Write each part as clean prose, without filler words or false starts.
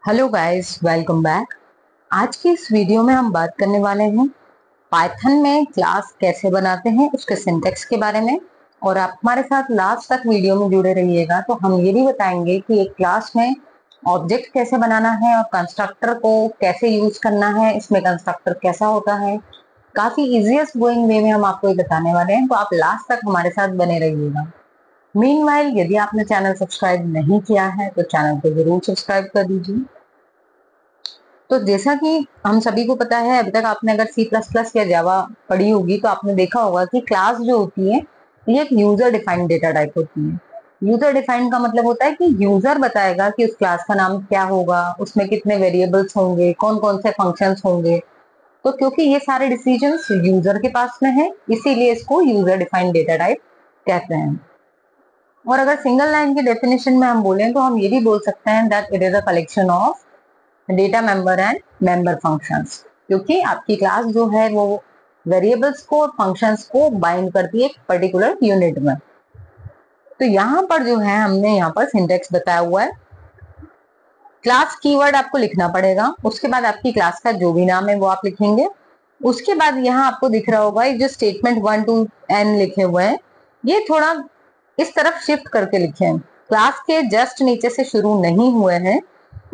Hello guys, welcome back. आज की इस वीडियो में हम बात करने वाले हैं पाइथन में क्लास कैसे बनाते हैं, उसके सिंटैक्स के बारे में। और आप हमारे साथ लास्ट तक वीडियो में जुड़े रहिएगा, तो हम ये भी बताएंगे कि एक क्लास में ऑब्जेक्ट कैसे बनाना है और कंस्ट्रक्टर को कैसे यूज करना है, इसमें कंस्ट्रक्टर कैसा होता है। काफी इजीएस्ट गोइंग वे में हम आपको ये बताने वाले हैं, तो आप लास्ट तक हमारे साथ बने रहिएगा। मीनवाइल, यदि आपने चैनल सब्सक्राइब नहीं किया है तो चैनल को जरूर सब्सक्राइब कर दीजिए। तो जैसा कि हम सभी को पता है, अभी तक आपने अगर सी प्लस प्लस या जावा पढ़ी होगी तो आपने देखा होगा कि क्लास जो होती है ये एक यूजर डिफाइंड डेटा टाइप होती है। यूजर डिफाइंड का मतलब होता है कि यूजर बताएगा कि उस क्लास का नाम क्या होगा, उसमें कितने वेरिएबल्स होंगे, कौन कौन से फंक्शंस होंगे। तो क्योंकि ये सारे डिसीजंस यूजर के पास में है, इसीलिए इसको यूजर डिफाइंड डेटा टाइप कहते हैं। और अगर सिंगल लाइन की डेफिनेशन में हम बोलें तो हम ये भी बोल सकते हैं that it is a collection of data member and member functions, क्योंकि आपकी क्लास जो है वो वेरिएबल्स को और फंक्शंस को बाइंड करती है एक पर्टिकुलर यूनिट में। तो यहाँ पर जो है हमने यहाँ पर सिंटेक्स बताया हुआ है। क्लास कीवर्ड आपको लिखना पड़ेगा, उसके बाद आपकी क्लास का जो भी नाम है वो आप लिखेंगे। उसके बाद यहाँ आपको दिख रहा होगा जो स्टेटमेंट 1 to n लिखे हुए हैं, ये थोड़ा इस तरफ शिफ्ट करके लिखे। क्लास के जस्ट नीचे से शुरू नहीं हुए हैं,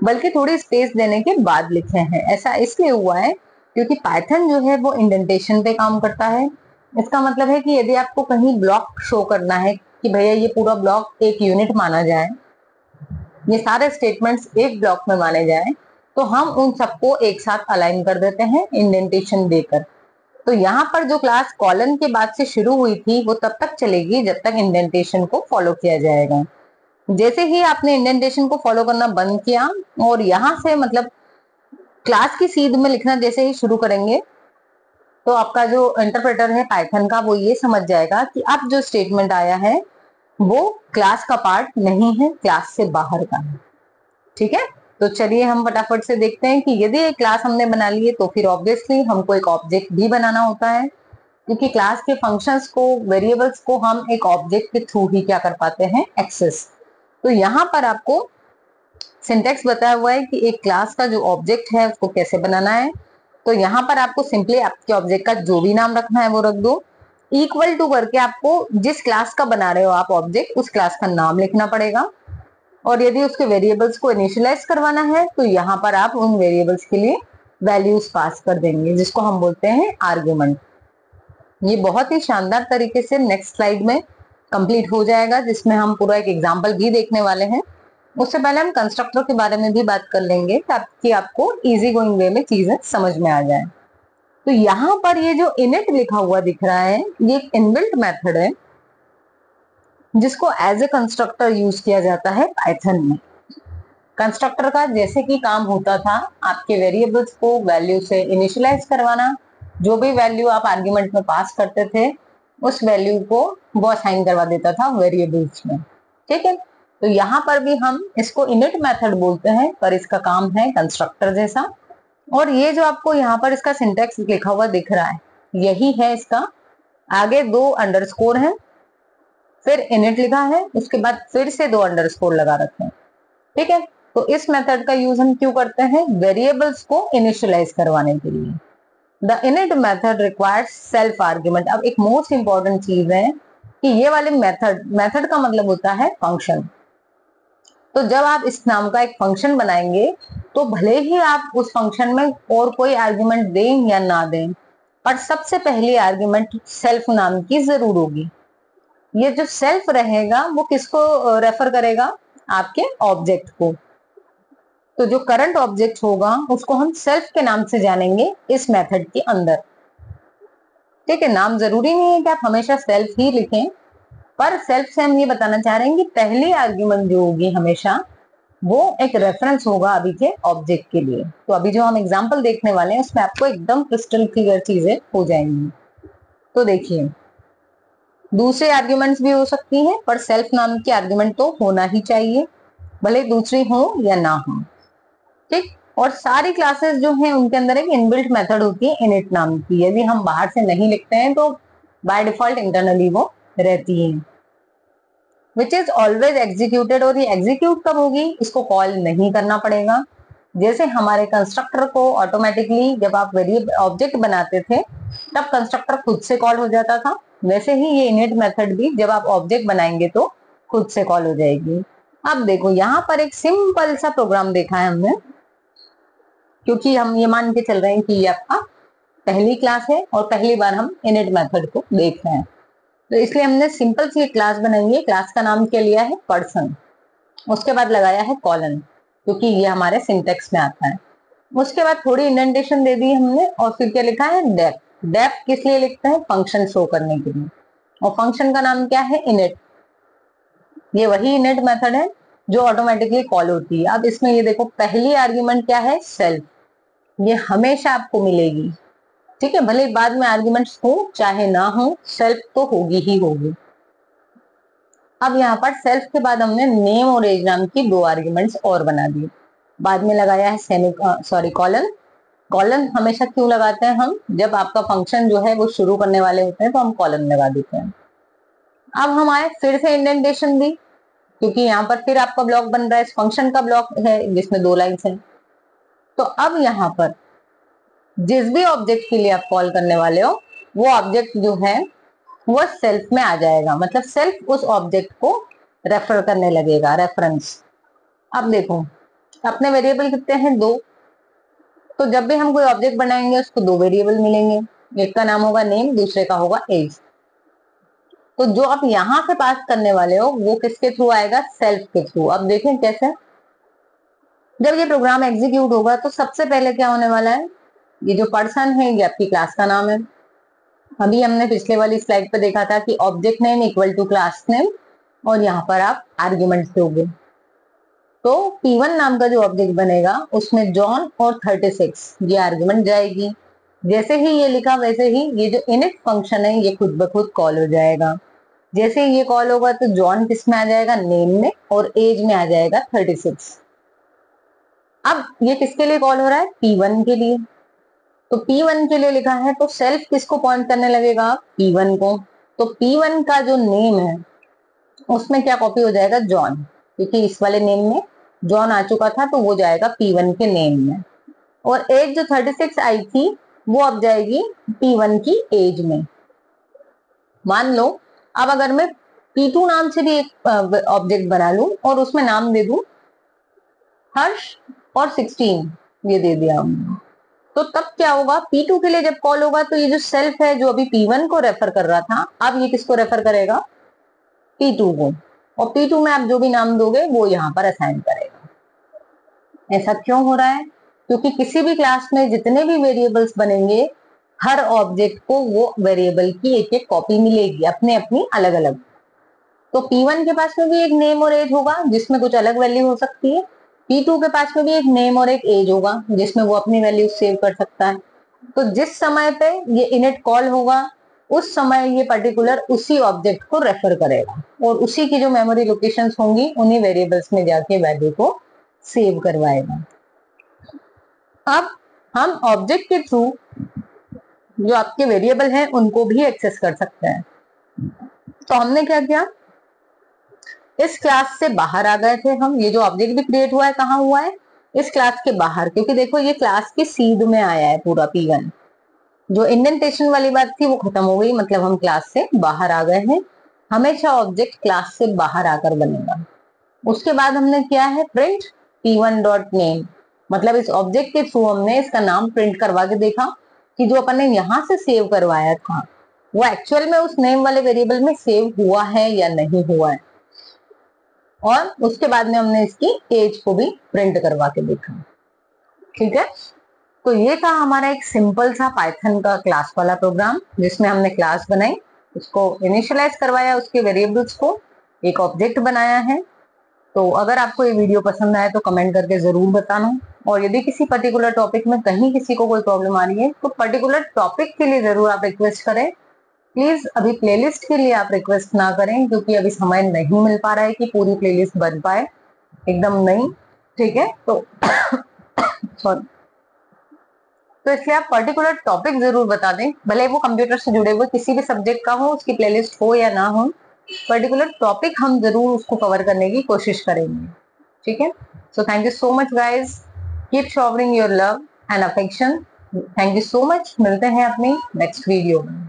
बल्कि थोड़ी स्पेस देने के बाद लिखे हैं। ऐसा इसलिए हुआ है क्योंकि पाइथन जो है वो इंडेंटेशन पे काम करता है। इसका मतलब है कि यदि आपको कहीं ब्लॉक शो करना है कि भैया ये पूरा ब्लॉक एक यूनिट माना जाए, ये सारे स्टेटमेंट्स एक ब्लॉक में माने जाए, तो हम उन सबको एक साथ अलाइन कर देते हैं इंडेंटेशन देकर। तो यहाँ पर जो क्लास कॉलन के बाद से शुरू हुई थी वो तब तक चलेगी जब तक इंडेंटेशन को फॉलो किया जाएगा। जैसे ही आपने इंडेंटेशन को फॉलो करना बंद किया और यहाँ से मतलब क्लास की सीध में लिखना जैसे ही शुरू करेंगे, तो आपका जो इंटरप्रेटर है पाइथन का वो ये समझ जाएगा कि अब जो स्टेटमेंट आया है वो क्लास का पार्ट नहीं है, क्लास से बाहर का है। ठीक है, तो चलिए हम फटाफट से देखते हैं कि यदि एक क्लास हमने बना ली है तो फिर ऑब्वियसली हमको एक ऑब्जेक्ट भी बनाना होता है, क्योंकि क्लास के फंक्शंस को, वेरिएबल्स को हम एक ऑब्जेक्ट के थ्रू ही क्या कर पाते हैं, एक्सेस। तो यहाँ पर आपको सिंटेक्स बताया हुआ है कि एक क्लास का जो ऑब्जेक्ट है उसको कैसे बनाना है। तो यहाँ पर आपको सिंपली आपके ऑब्जेक्ट का जो भी नाम रखना है वो रख दो। इक्वल टू करके आपको जिस क्लास का बना रहे हो आप ऑब्जेक्ट, उस क्लास का नाम लिखना पड़ेगा। और यदि उसके वेरिएबल्स को इनिशियलाइज करवाना है तो यहाँ पर आप उन वेरिएबल्स के लिए वैल्यूज पास कर देंगे, जिसको हम बोलते हैं आर्ग्यूमेंट। ये बहुत ही शानदार तरीके से नेक्स्ट स्लाइड में कंप्लीट हो जाएगा, जिसमें हम पूरा एक एग्जांपल भी देखने वाले हैं। उससे पहले हम कंस्ट्रक्टर के बारे में भी बात कर लेंगे ताकि आपको इजी गोइंग वे में चीजें समझ में आ जाए। तो यहाँ पर ये जो इनिट लिखा हुआ दिख रहा है, ये एक इनबिल्ट मेथड है जिसको एज ए कंस्ट्रक्टर यूज किया जाता है पाइथन में। कंस्ट्रक्टर का जैसे कि काम होता था आपके वेरिएबल्स को वैल्यू से इनिशियलाइज करवाना, जो भी वैल्यू आप आर्ग्यूमेंट में पास करते थे उस वैल्यू को वो असाइन करवा देता था वेरिएबल्स में। ठीक है, तो यहाँ पर भी हम इसको इनिट मेथड बोलते हैं, पर इसका काम है कंस्ट्रक्टर जैसा। और ये जो आपको यहाँ पर इसका सिंटेक्स लिखा हुआ दिख रहा है, यही है इसका। आगे 2 अंडरस्कोर है, फिर इनिट लिखा है, उसके बाद फिर से 2 अंडरस्कोर लगा रखे हैं। ठीक है, तो इस मेथड का यूज हम क्यों करते हैं, वेरिएबल्स को इनिशियलाइज करवाने के लिए। The init method requires self argument. अब एक मोस्ट इंपॉर्टेंट चीज है कि ये वाले मेथड का मतलब होता है फंक्शन। तो जब आप इस नाम का एक फंक्शन बनाएंगे तो भले ही आप उस फंक्शन में और कोई आर्ग्यूमेंट दें या ना दें, पर सबसे पहली आर्ग्यूमेंट सेल्फ नाम की जरूर होगी। ये जो सेल्फ रहेगा वो किसको रेफर करेगा, आपके ऑब्जेक्ट को। तो जो करंट ऑब्जेक्ट होगा उसको हम सेल्फ के नाम से जानेंगे इस मेथड के अंदर। ठीक है, नाम जरूरी नहीं है कि आप हमेशा सेल्फ ही लिखें, पर सेल्फ से हम ये बताना चाह रहे हैं कि पहली आर्ग्यूमेंट जो होगी हमेशा वो एक रेफरेंस होगा अभी के ऑब्जेक्ट के लिए। तो अभी जो हम एग्जांपल देखने वाले हैं उसमें आपको एकदम क्रिस्टल क्लियर चीजें हो जाएंगी। तो देखिए, दूसरे आर्ग्यूमेंट्स भी हो सकती हैं, पर सेल्फ नाम की आर्ग्यूमेंट तो होना ही चाहिए, भले दूसरी हो या ना हो। ठीक, और सारी क्लासेस जो हैं उनके अंदर एक इनबिल्ट मेथड होती है इनिट नाम की। यदि हम बाहर से नहीं लिखते हैं तो बाय डिफॉल्ट इंटरनली वो रहती है, विच इज ऑलवेज एग्जीक्यूटेड। और ये एग्जीक्यूट कब होगी, इसको कॉल नहीं करना पड़ेगा, जैसे हमारे कंस्ट्रक्टर को ऑटोमेटिकली जब आप वेरिएबल ऑब्जेक्ट बनाते थे तब कंस्ट्रक्टर खुद से कॉल हो जाता था, वैसे ही ये इनिट मेथड भी जब आप ऑब्जेक्ट बनाएंगे तो खुद से कॉल हो जाएगी। अब देखो यहाँ पर एक सिंपल सा प्रोग्राम देखा है हमने, क्योंकि हम ये मान के चल रहे हैं कि ये आपका पहली क्लास है और पहली बार हम इनिट मेथड को देख रहे हैं, तो इसलिए हमने सिंपल सी क्लास बनाई है। क्लास का नाम क्या लिया है? पर्सन। उसके बाद लगाया है कॉलन, क्योंकि ये हमारे सिंटेक्स में आता है। उसके बाद थोड़ी इंडेंटेशन दे दी हमने और फिर क्या लिखा है? डेफ। डेफ किस लिए लिखते हैं? फंक्शन शो करने के लिए। और फंक्शन का नाम क्या है? इनिट। ये वही इनिट मेथड है जो ऑटोमेटिकली कॉल होती है। अब इसमें ये देखो पहली आर्ग्यूमेंट क्या है? सेल्फ। ये हमेशा आपको मिलेगी, ठीक है, भले बाद में आर्ग्यूमेंट्स हो चाहे ना हो, सेल्फ तो होगी ही होगी। अब यहाँ पर सेल्फ के बाद हमने नेम और एज नाम की 2 आर्ग्यूमेंट्स और बना दी। बाद में लगाया है कॉलन। कॉलन हमेशा क्यों लगाते हैं हम? जब आपका फंक्शन जो है वो शुरू करने वाले होते हैं तो हम कॉलन लगा देते हैं। अब हम आए फिर से इंडेंटेशन दी, क्योंकि यहाँ पर फिर आपका ब्लॉक बन रहा है, इस फंक्शन का ब्लॉक है जिसमें 2 लाइन्स हैं। तो अब यहाँ पर जिस भी ऑब्जेक्ट के लिए आप कॉल करने वाले हो वो ऑब्जेक्ट जो है वो सेल्फ में आ जाएगा, मतलब सेल्फ उस ऑब्जेक्ट को रेफर करने लगेगा, रेफरेंस। अब देखो अपने वेरिएबल कितने हैं? 2। तो जब भी हम कोई ऑब्जेक्ट बनाएंगे उसको 2 वेरिएबल मिलेंगे, एक का नाम होगा नेम, दूसरे का होगा एज। तो जो आप यहाँ से पास करने वाले हो वो किसके थ्रू आएगा? सेल्फ के थ्रू। अब देखें कैसे। जब ये प्रोग्राम एग्जीक्यूट होगा तो सबसे पहले क्या होने वाला है? ये जो पर्सन है ये आपकी क्लास का नाम है। अभी हमने पिछले वाली स्लाइड पे देखा था कि object name equal to class name, और यहाँ पर आप आर्ग्यूमेंट्स दोगे। तो P1 नाम का जो ऑब्जेक्ट बनेगा उसमें जॉन और 36 ये आर्ग्यूमेंट जाएगी। जैसे ही ये लिखा वैसे ही ये जो इनिट फंक्शन है ये खुद ब खुद कॉल हो जाएगा। जैसे ही ये कॉल होगा तो जॉन किस में आ जाएगा? नेम में, और एज में आ जाएगा 36। अब ये किसके लिए कॉल हो रहा है? P1 के लिए। तो P1 के लिए लिखा है तो सेल्फ किसको पॉइंट करने लगेगा? P1 को। तो P1 का जो नेम है उसमें क्या कॉपी हो जाएगा? जॉन, क्योंकि इस वाले नेम में जॉन आ चुका था तो वो जाएगा P1 के नेम में। और एज जो 36 आई थी वो अब जाएगी P1 की एज में। मान लो अब अगर मैं P2 नाम से भी एक ऑब्जेक्ट बना लूं और उसमें नाम दे दूं हर्ष और 16, ये दे दिया हमने, तो तब क्या होगा? P2 के लिए जब कॉल होगा तो ये जो सेल्फ है जो अभी P1 को रेफर कर रहा था, अब ये किसको रेफर करेगा? P2 को। और P2 में आप जो भी नाम दोगे वो यहाँ पर असाइन करेगा। ऐसा क्यों हो रहा है? क्योंकि किसी भी क्लास में जितने भी वेरिएबल्स बनेंगे हर ऑब्जेक्ट को वो वेरिएबल की एक एक कॉपी मिलेगी, अपने अपनी अलग अलग। तो P1 के पास में भी एक नेम और एज होगा जिसमें कुछ अलग वैल्यू हो सकती है, P2 के पास में भी एक नेम और एक एज होगा जिसमें वो अपनी वैल्यू सेव कर सकता है। तो जिस समय पे ये इनिट कॉल होगा उस समय ये पर्टिकुलर उसी ऑब्जेक्ट को रेफर करेगा और उसी की जो मेमोरी लोकेशंस होंगी उन्हीं वेरिएबल्स में जाके वैल्यू को सेव करवाएगा। अब हम ऑब्जेक्ट के थ्रू जो आपके वेरिएबल हैं उनको भी एक्सेस कर सकते हैं। तो हमने क्या किया? इस क्लास से बाहर आ गए थे हम। ये जो ऑब्जेक्ट भी क्रिएट हुआ है कहाँ हुआ है? इस क्लास के बाहर, क्योंकि देखो ये क्लास की सीध में आया है पूरा P1। जो इंडेंटेशन वाली बात थी वो खत्म हो गई, मतलब हम क्लास से बाहर आ गए हैं। हमेशा ऑब्जेक्ट क्लास से बाहर आकर बनेगा। उसके बाद हमने किया है प्रिंट P1 डॉट नेम, मतलब इस ऑब्जेक्ट के थ्रू हमने इसका नाम प्रिंट करवा के देखा कि जो अपन ने यहाँ से सेव करवाया था वो एक्चुअल में उस नेम वाले वेरिएबल में सेव हुआ है या नहीं हुआ है। और उसके बाद में हमने इसकी एज को भी प्रिंट करवा के देखा। ठीक है, तो ये था हमारा एक सिंपल सा पाइथन का क्लास वाला प्रोग्राम जिसमें हमने क्लास बनाई, उसको इनिशियलाइज करवाया, उसके वेरिएबल्स को, एक ऑब्जेक्ट बनाया है। तो अगर आपको ये वीडियो पसंद आए तो कमेंट करके जरूर बताना, और यदि किसी पर्टिकुलर टॉपिक में कहीं किसी को कोई प्रॉब्लम आ रही है तो पर्टिकुलर टॉपिक के लिए जरूर आप रिक्वेस्ट करें। प्लीज अभी प्लेलिस्ट के लिए आप रिक्वेस्ट ना करें, क्योंकि अभी समय नहीं मिल पा रहा है कि पूरी प्लेलिस्ट बन पाए, एकदम नहीं। ठीक है, तो सॉरी, तो इसलिए आप पर्टिकुलर टॉपिक जरूर बता दें, भले वो कंप्यूटर से जुड़े हुए किसी भी सब्जेक्ट का हो, उसकी प्लेलिस्ट हो या ना हो, पर्टिकुलर टॉपिक हम जरूर उसको कवर करने की कोशिश करेंगे। ठीक है, so thank you so much guys. Keep showering your love and affection. Thank you so much. मिलते हैं अपनी नेक्स्ट वीडियो में।